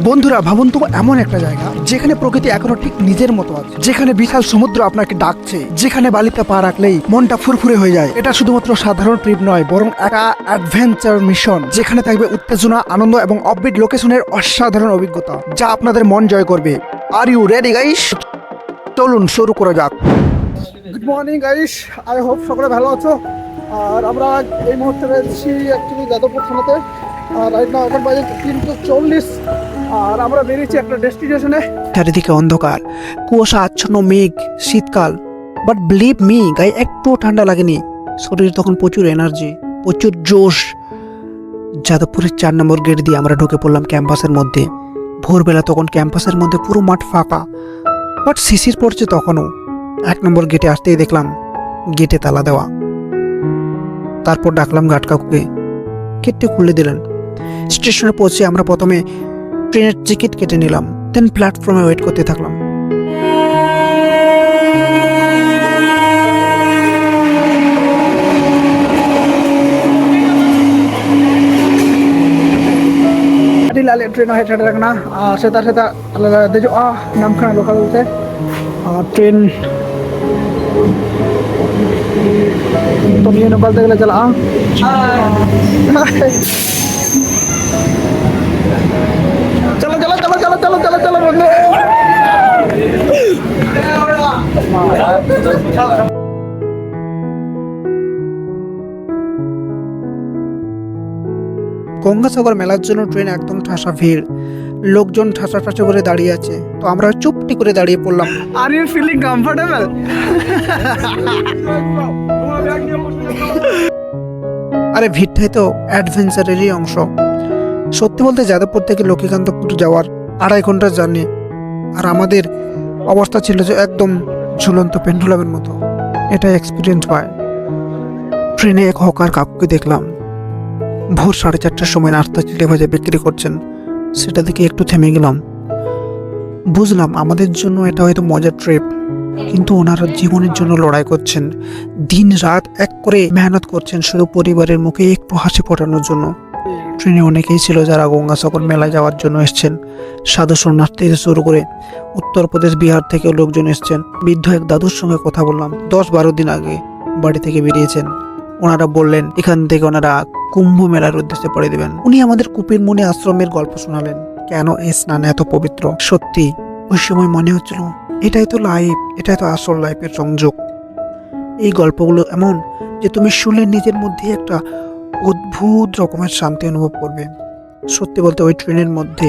বন্ধুরা ভাবুন তো এমন একটা জায়গা যেখানে প্রকৃতি এখনো ঠিক নিজের মতো আছে, যেখানে বিশাল সমুদ্র আপনাকে ডাকছে, যেখানে বালিতে পা রাখলেই মনটা ফুরফুরে হয়ে যায়। এটা শুধুমাত্র সাধারণ ট্রিপ নয়, বরং একটা অ্যাডভেঞ্চার মিশন, যেখানে থাকবে উত্তেজনা, আনন্দ এবং অফবিট লোকেশনের অসাধারণ অভিজ্ঞতা, যা আপনাদের মন জয় করবে। Are you ready guys? চলুন শুরু করা যাক। Good morning guys, I hope সকলে ভালো আছো। আর আমরা এই মুহূর্তে রয়েছি অ্যাকচুয়ালি যাদবপুর থানাতে। আর রাইট নাও এখন বাজে 3:40। আর আমরা বেরিয়েছি একটা ডেস্টিনেশনে। চারিদিকে অন্ধকার, কুয়াশা আচ্ছন্ন মেঘ, শীতকাল। বাট বিলিভ মি গাই, একটু ঠান্ডা লাগেনি। শরীরে তখন প্রচুর এনার্জি, প্রচুর জোশ। যাদবপুরের 4 নম্বর গেট দিয়ে আমরা ঢুকে পড়লাম ক্যাম্পাসের মধ্যে। ভোরবেলা তখন ক্যাম্পাসের মধ্যে পুরো মাঠ ফাঁকা, বাট শিশির পড়ছে তখনও। 1 নম্বর গেটে আসতেই দেখলাম গেটে তালা দেওয়া। তারপর ডাকলাম গার্ড কাকুকে, গেটটি খুলে দিলেন। স্টেশনে পৌঁছে আমরা প্রথমে ট্রেনের টিকিট কেটে নিলাম, দেন প্ল্যাটফর্মে ওয়েট করতে থাকলাম। ट्रेन है चढ़ रखना सेता सेता देजो नामखाना लोकल से ट्रेन तो निये नकलते गले चला चलो चलो चलो चलो चलो चलो चलो बंदो গঙ্গাসাগর মেলার জন্য ট্রেন একদম ঠাসা ভিড়, লোকজন ঠাসা করে দাঁড়িয়ে আছে। তো আমরা চুপটি করে দাঁড়িয়ে পড়লাম। Are you feeling comfortable? আরে ভিড়টাই তো অ্যাডভেঞ্চারেরই অংশ। সত্যি বলতে যাদবপুর থেকে লক্ষ্মীকান্তপুর যাওয়ার 2.5 ঘন্টার জার্নি, আর আমাদের অবস্থা ছিল যে একদম ঝুলন্ত পেন্ডুলামের মতো। এটা এক্সপিরিয়েন্স হয়। ট্রেনে এক হকার কাকুকে দেখলাম, ভোর 4:30টার সময় নাস্তা চিড়ে ভাজা বিক্রি করছেন। সেটা দেখে একটু থেমে গেলাম। বুঝলাম আমাদের জন্য এটা হয়তো মজার ট্রিপ, কিন্তু ওনারা জীবনের জন্য লড়াই করছেন, দিন রাত এক করে মেহনত করছেন শুধু পরিবারের মুখে একটু হাসি ফোটানোর জন্য। ট্রেনে অনেকেই ছিল যারা গঙ্গাসাগর মেলায় যাওয়ার জন্য এসছেন। সাধু সন্ন্যাসী থেকে শুরু করে উত্তরপ্রদেশ, বিহার থেকেও লোকজন এসছেন। বৃদ্ধ এক দাদুর সঙ্গে কথা বললাম, 10-12 দিন আগে বাড়ি থেকে বেরিয়েছেন। ওনারা বললেন এখান থেকে ওনারা কুম্ভ মেলার উদ্দেশ্যে পড়ে দেবেন। উনি আমাদের কুপির মুনি আশ্রমের গল্প শোনালেন, কেন এই স্নান এত পবিত্র। সত্যি ওই সময় মনে হচ্ছিল এটাই তো লাইফ, এটাই তো আসল লাইফের সংযোগ। এই গল্পগুলো এমন যে তুমি শুনলে নিজের মধ্যে একটা অদ্ভুত রকমের শান্তি অনুভব করবে। সত্যি বলতে ওই ট্রেনের মধ্যে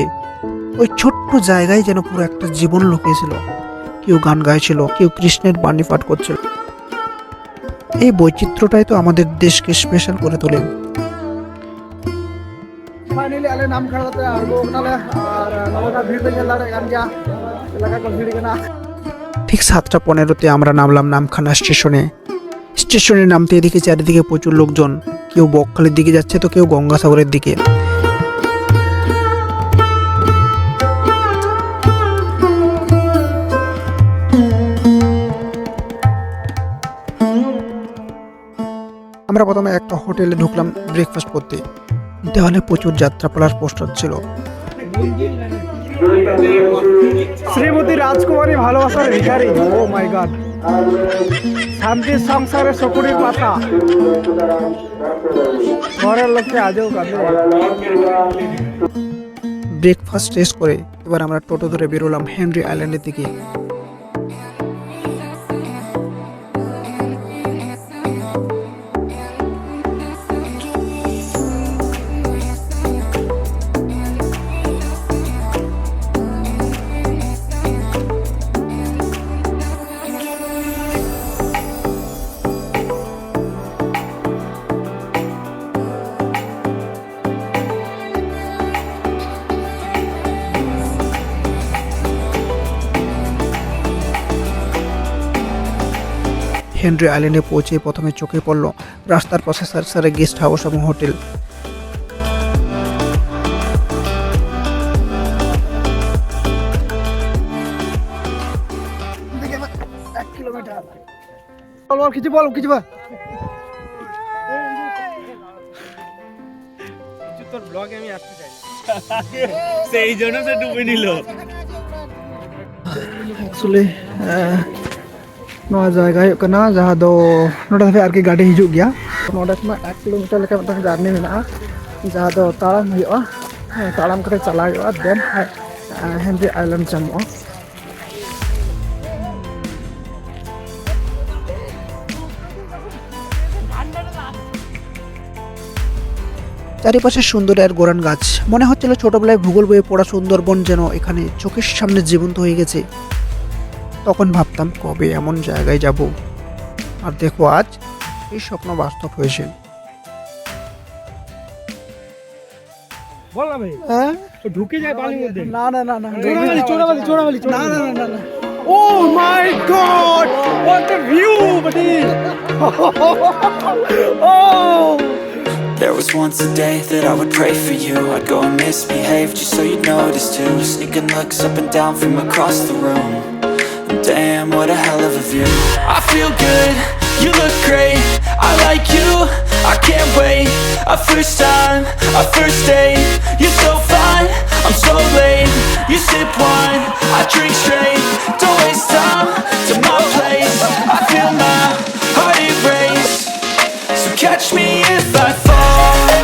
ওই ছোট্ট জায়গায় যেন পুরো একটা জীবন লুকিয়েছিল। কেউ গান গাইছিল, কেউ কৃষ্ণের বাণী পাঠ করছিল। এই বৈচিত্র্যটাই তো আমাদের দেশকে স্পেশাল করে তোলে। ঠিক 7:15-তে আমরা নামলাম নামখানা স্টেশনে। স্টেশনে নামতে এদিকে চারিদিকে প্রচুর লোকজন, কেউ বকখালির দিকে যাচ্ছে তো কেউ গঙ্গাসাগরের দিকে। আমরা প্রথমে একটা হোটেলে ঢুকলাম ব্রেকফাস্ট করতে। দেওয়ালে প্রচুর যাত্রাপালার পোস্টার ছিল। শ্রীমতী রাজকুমারী ভালোবাসার ভিখারি, ও মাই গড, শান্তির সংসারে শকুনির পাতা, ঘরের লোককে আজও কাঁদে। ব্রেকফাস্ট শেষ করে এবার আমরা টোটো ধরে বেরোলাম হেনরি আইল্যান্ডের দিকে। হেনরি আইল্যান্ডে পৌঁছে প্রথমে চোখে পড়ল রাস্তার পাশে সারে গেস্ট হাউস এবং হোটেল। তোর ব্লগে আমি আসতে চাই। সেই জন্য সে ডুবে নিল। एक्चुअली नवा जगह हुई कना जहाँ दो नोड़ा पे आरके गाड़ी हिजुग गया नोड़ा में 1 किलोमीटर लेकर मतलब जर्नी में ना जहाँ दो ताड़ाम हुआ ताड़ाम करके चला हुआ देन हेनरी आइलैंड जामुआ চারিপাশে সুন্দর আর গোরান গাছ মনে হচ্ছিল ছোটবেলায় ভূগোল বইয়ে পড়া সুন্দরবন যেন এখানে চোখের সামনে জীবন্ত হয়ে গেছে। তখন ভাবতাম কবে এমন জায়গায় যাব, আর দেখো আজ এই স্বপ্ন বাস্তব হয়েছে। বল না ভাই, হ্যাঁ তো ঢুকে যায় পানির মধ্যে। না না না না চোরাবালি না না না না না Oh my god, what a view buddy. Oh, there was once a day that I would pray for you. I'd go and misbehave just so you'd notice too. Sneaking looks up and down from across the room. Damn, what a hell of a view. I feel good, you look great, I like you, I can't wait. A first time, a first date. You're so fine, I'm so late. You sip wine, I drink straight. Don't waste time to my place. I feel my heart erase. So catch me if I fall.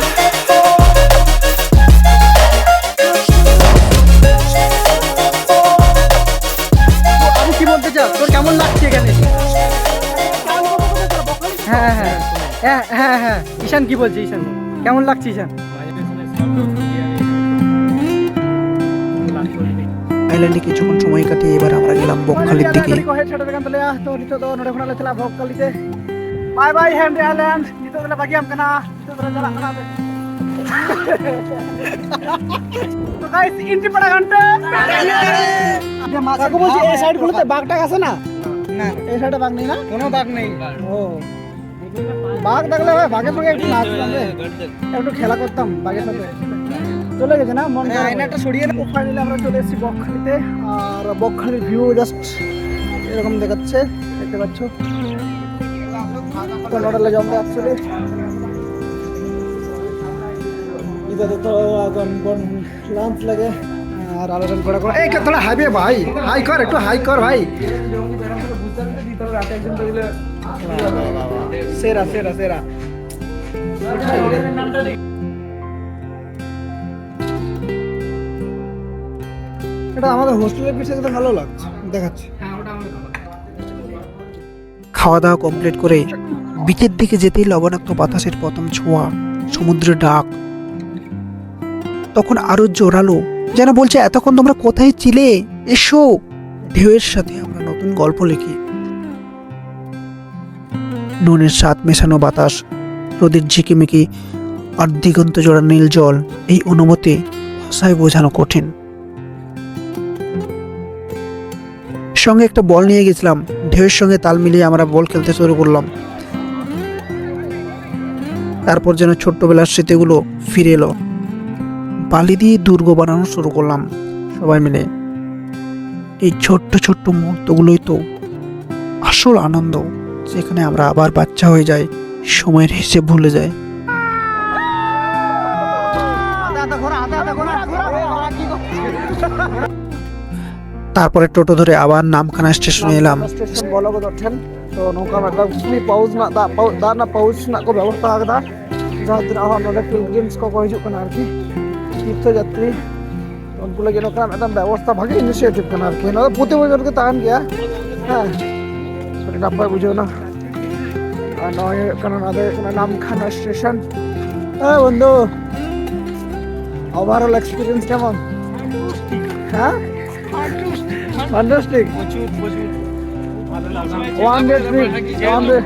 আমি কি বলতে চাও, তোর কেমন লাগছে এখানে? হ্যাঁ হ্যাঁ হ্যাঁ হ্যাঁ হ্যাঁ ঈশান কি বলছে? ঈশান কেমন লাগছে? ঈশান আইল্যান্ডে কিছুক্ষণ সময় কাটিয়ে এবার আমরা গেলাম বকখালির দিকে। Bye bye Henry island dito na bagiam ka na dito na jala kana তো গাইস এন্ট্রি পড়া ঘন্টা যে মাছাকে বলছি এই সাইড গুলোতে বাঘটাক আছে না? না এই সাইডে বাঘ নেই না? কোনো বাঘ নেই। ও বাঘ থাকলে ভাই বাঘের সঙ্গে একটু নাচতাম রে, একটু খেলা করতাম বাঘের সাথে। চলে গেছে না মন আয়নাটা সরিয়ে না। ফাইনালি আমরা চলে এসেছি বকখালিতে, আর বকখালির ভিউ জাস্ট এরকম দেখাচ্ছে, দেখতে পাচ্ছ। कन्नड़ ले जाऊंगा एक्चुअली इधर तो अगन बन लंच लगे और आलोचन करा करा ए थोड़ा हाईवे भाई हाई कर একটু হাই কর ভাই। সেরা সেরা সেরা এটা আমাদের হোস্টেলের পিছনে তো ভালো লাগছে দেখাচ্ছে। খাওয়া দাওয়া কমপ্লিট করে বিচের দিকে যেতেই লবণাক্ত বাতাসের প্রথম ছোঁয়া, সমুদ্রের ডাক তখন আরো জোরালো, যেন বলছে এতক্ষণ তোমরা কোথায় ছিলে, এসো। ঢেউয়ের সাথে আমরা নতুন গল্প লিখি। নুনের স্বাদ মেশানো বাতাস, রোদের ঝিকিমিকি আর দিগন্ত জোড়া নীল জল, এই অনুভূতি ভাষায় বোঝানো কঠিন। সঙ্গে একটা বল নিয়ে গেছিলাম, ঢেউয়ের সঙ্গে তাল মিলিয়ে আমরা বল খেলতে শুরু করলাম। তারপর যেন ছোট্টবেলার স্মৃতিগুলো ফিরে এলো। বালি দিয়ে দুর্গ বানানো শুরু করলাম সবাই মিলে। এই ছোট্ট ছোট্ট মুহূর্তগুলোই তো আসল আনন্দ, যেখানে আমরা আবার বাচ্চা হয়ে যাই, সময়ের হিসেব ভুলে যাই। তারপরে টোটো ধরে আবার নামখানা স্টেশনে এলাম। স্টেশন বলগো ওঠেন তো নৌকা मतलब पाउज ना दा ना पाउज ना को व्यवस्था आगदा जहां दिन आहा नोडे पिलग्रिम्स को हिजुग कना आरकी तीर्थ यात्री उनको लगे नौका एकदम व्यवस्था भागे इनिशिएटिव कना आरकी ना प्रति बजर के तान गया हां सो नापाय बुझो ना আর নয় কারণ আমাদের নামখানা স্টেশন। হ্যাঁ বন্ধু, ওভারঅল এক্সপেরিয়েন্স কেমন? হ্যাঁ ফ্যান্টাস্টিক, প্রচুর প্রচুর ভালো লাগলো। One day trip, one day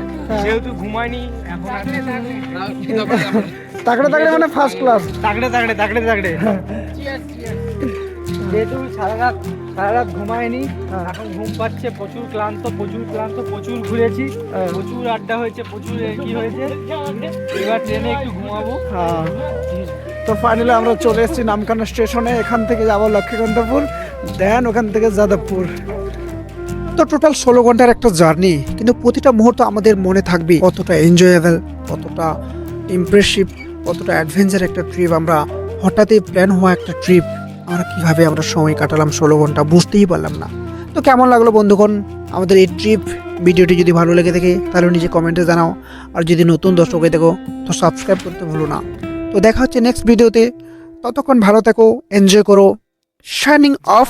যেহেতু ঘুমাইনি এখন আর তাকড়ে তাকড়ে মানে ফার্স্ট ক্লাস, তাগড়ে তাগড়ে তাগড়ে তাগড়ে যেহেতু সারা রাত ঘুমায়নি, এখন ঘুম পাচ্ছে, প্রচুর ক্লান্ত প্রচুর ঘুরেছি, প্রচুর আড্ডা হয়েছে, প্রচুর কি হয়েছে, এবার ট্রেনে একটু ঘুমাবো। হ্যাঁ তো ফাইনালি আমরা চলে এসেছি নামখানা স্টেশনে। এখান থেকে যাবো লক্ষ্মীকান্তপুর, দেন ওখান থেকে যাদবপুর। তো টোটাল 16 ঘন্টার একটা জার্নি, কিন্তু প্রতিটা মুহূর্ত আমাদের মনে থাকবে। কতটা এনজয়েবল, কতটা ইমপ্রেসিভ, কতটা অ্যাডভেঞ্চার একটা ট্রিপ আমরা হঠাৎই প্ল্যান হওয়া একটা ট্রিপ, কিভাবে আমরা সময় কাটালাম 16 ঘন্টা বুঝতেই পারলাম না। তো কেমন লাগলো বন্ধুগণ আমাদের এই ট্রিপ? ভিডিওটি যদি ভালো লেগে থাকে তাহলে নিজে কমেন্টে জানাও, আর যদি নতুন দর্শক হয়ে থাকো তো সাবস্ক্রাইব করতে ভুলো না। তো দেখা হচ্ছে নেক্সট ভিডিওতে, ততক্ষণ ভালো থেকো, এনজয় করো। Shining of.